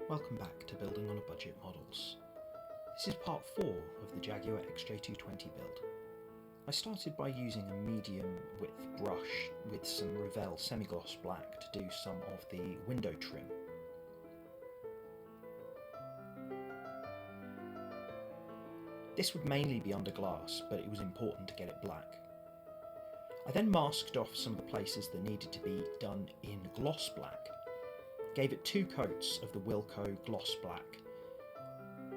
Welcome back to Building on a Budget Models. This is part 4 of the Jaguar XJ220 build. I started by using a medium width brush with some Revell semi-gloss black to do some of the window trim. This would mainly be under glass, but it was important to get it black. I then masked off some of the places that needed to be done in gloss black. Gave it 2 coats of the Wilko gloss black,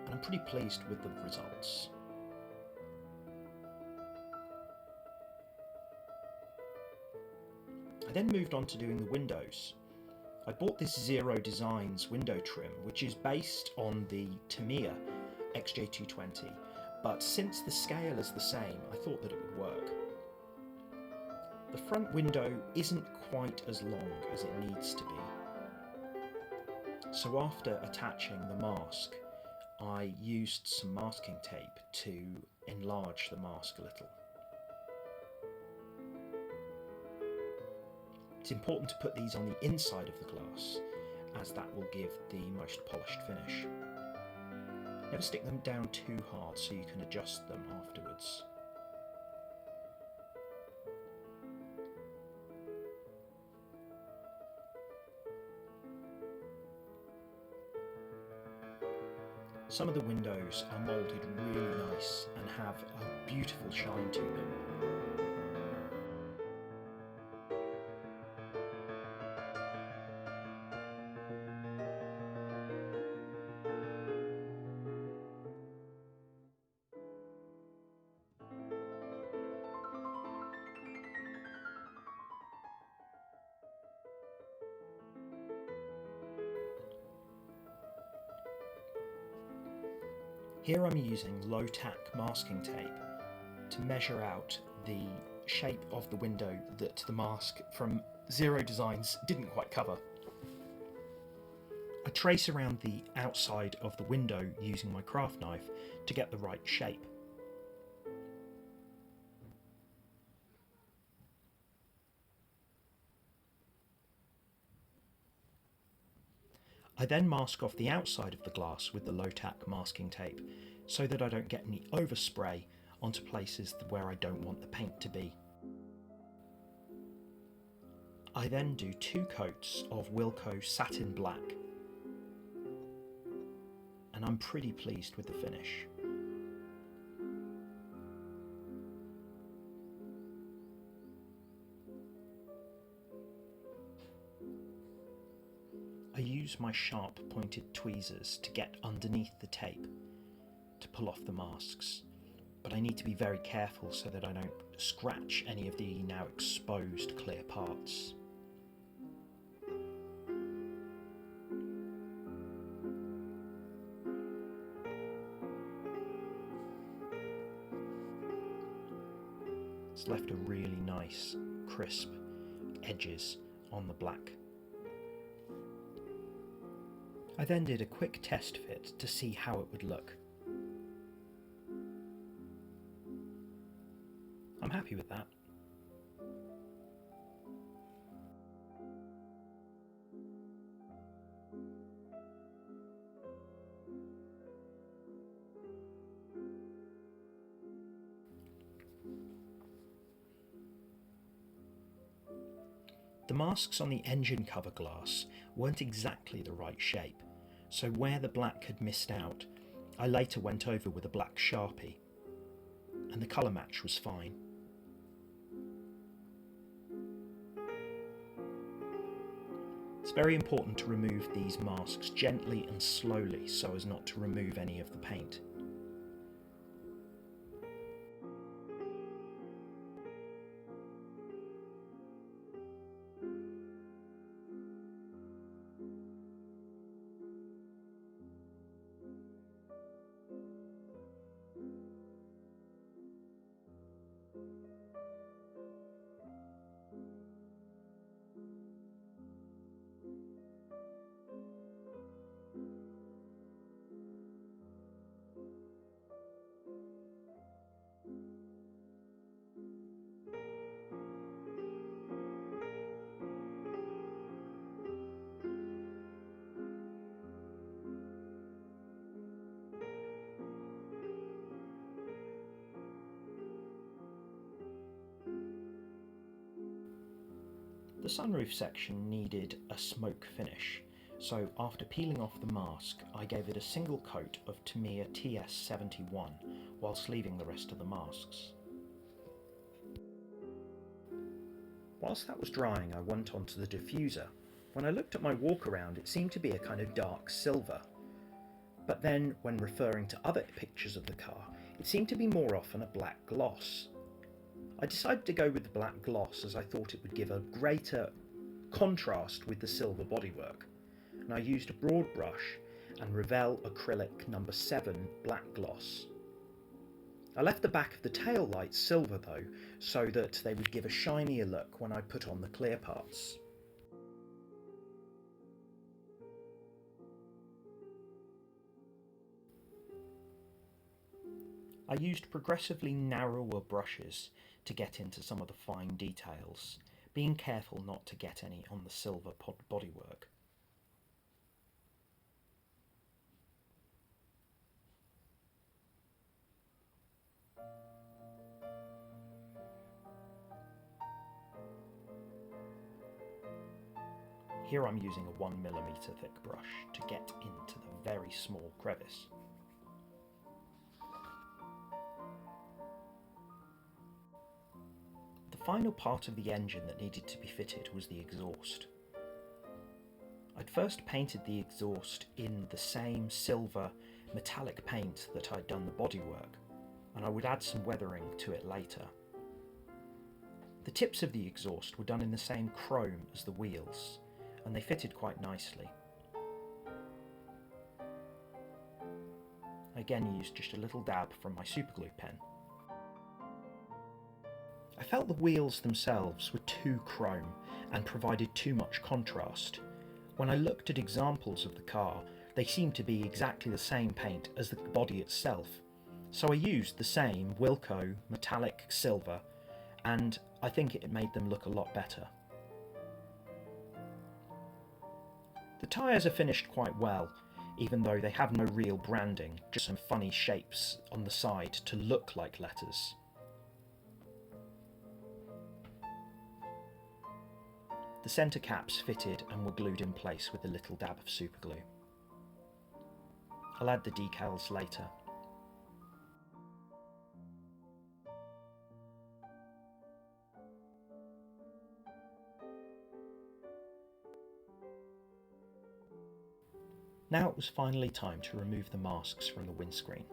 and I'm pretty pleased with the results. I then moved on to doing the windows. I bought this Zero Designs window trim, which is based on the Tamiya XJ220, but since the scale is the same, I thought that it would work. The front window isn't quite as long as it needs to be. So after attaching the mask, I used some masking tape to enlarge the mask a little. It's important to put these on the inside of the glass, as that will give the most polished finish. Never stick them down too hard so you can adjust them afterwards. Some of the windows are moulded really nice and have a beautiful shine to them. Here I'm using low-tack masking tape to measure out the shape of the window that the mask from Zero Designs didn't quite cover. I trace around the outside of the window using my craft knife to get the right shape. I then mask off the outside of the glass with the low-tack masking tape so that I don't get any overspray onto places where I don't want the paint to be. I then do 2 coats of Wilko satin black, and I'm pretty pleased with the finish. I use my sharp pointed tweezers to get underneath the tape to pull off the masks, but I need to be very careful so that I don't scratch any of the now exposed clear parts. It's left a really nice, crisp edges on the black. I then did a quick test fit to see how it would look. I'm happy with that. The masks on the engine cover glass weren't exactly the right shape, so where the black had missed out, I later went over with a black Sharpie, and the colour match was fine. It's very important to remove these masks gently and slowly so as not to remove any of the paint. The sunroof section needed a smoke finish, so after peeling off the mask I gave it a single coat of Tamiya TS71 whilst leaving the rest of the masks. Whilst that was drying I went on to the diffuser. When I looked at my walk around it seemed to be a kind of dark silver, but then when referring to other pictures of the car it seemed to be more often a black gloss. I decided to go with the black gloss as I thought it would give a greater contrast with the silver bodywork, and I used a broad brush and Revell acrylic No. 7 black gloss. I left the back of the tail lights silver though, so that they would give a shinier look when I put on the clear parts. I used progressively narrower brushes to get into some of the fine details, being careful not to get any on the silver bodywork. Here I'm using a 1mm thick brush to get into the very small crevice. The final part of the engine that needed to be fitted was the exhaust. I'd first painted the exhaust in the same silver metallic paint that I'd done the bodywork, and I would add some weathering to it later. The tips of the exhaust were done in the same chrome as the wheels, and they fitted quite nicely. I again used just a little dab from my superglue pen. I felt the wheels themselves were too chrome and provided too much contrast. When I looked at examples of the car, they seemed to be exactly the same paint as the body itself, so I used the same Wilko metallic silver, and I think it made them look a lot better. The tyres are finished quite well, even though they have no real branding, just some funny shapes on the side to look like letters. The centre caps fitted and were glued in place with a little dab of superglue. I'll add the decals later. Now it was finally time to remove the masks from the windscreen.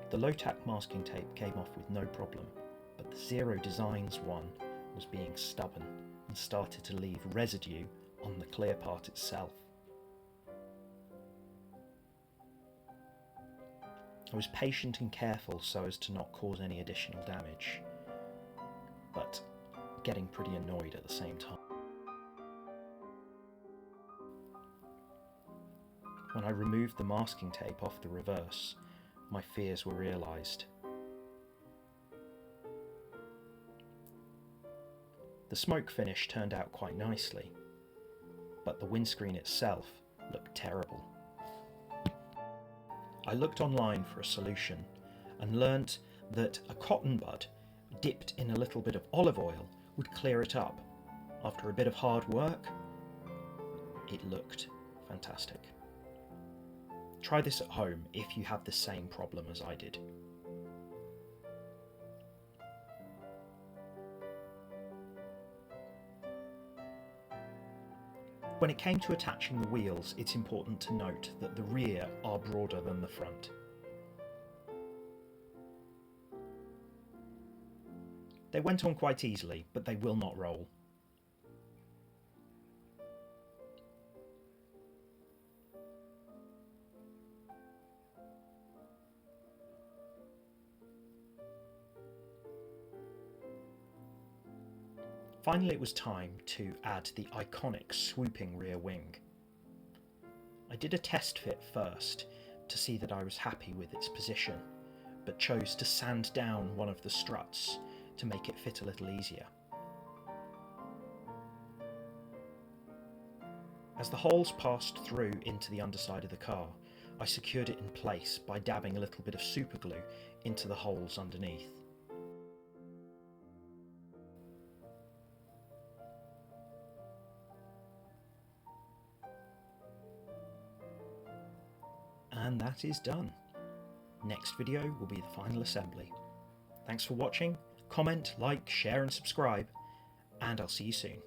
The low-tack masking tape came off with no problem, but the Zero Designs one was being stubborn and started to leave residue on the clear part itself. I was patient and careful so as to not cause any additional damage, but getting pretty annoyed at the same time. When I removed the masking tape off the reverse, my fears were realised. The smoke finish turned out quite nicely, but the windscreen itself looked terrible. I looked online for a solution and learnt that a cotton bud dipped in a little bit of olive oil would clear it up. After a bit of hard work, it looked fantastic. Try this at home if you have the same problem as I did. When it came to attaching the wheels, it's important to note that the rear are broader than the front. They went on quite easily, but they will not roll. Finally, it was time to add the iconic swooping rear wing. I did a test fit first to see that I was happy with its position, but chose to sand down one of the struts to make it fit a little easier. As the holes passed through into the underside of the car, I secured it in place by dabbing a little bit of superglue into the holes underneath. and that is done. Next video will be the final assembly. Thanks for watching. Comment, like, share and subscribe, and I'll see you soon.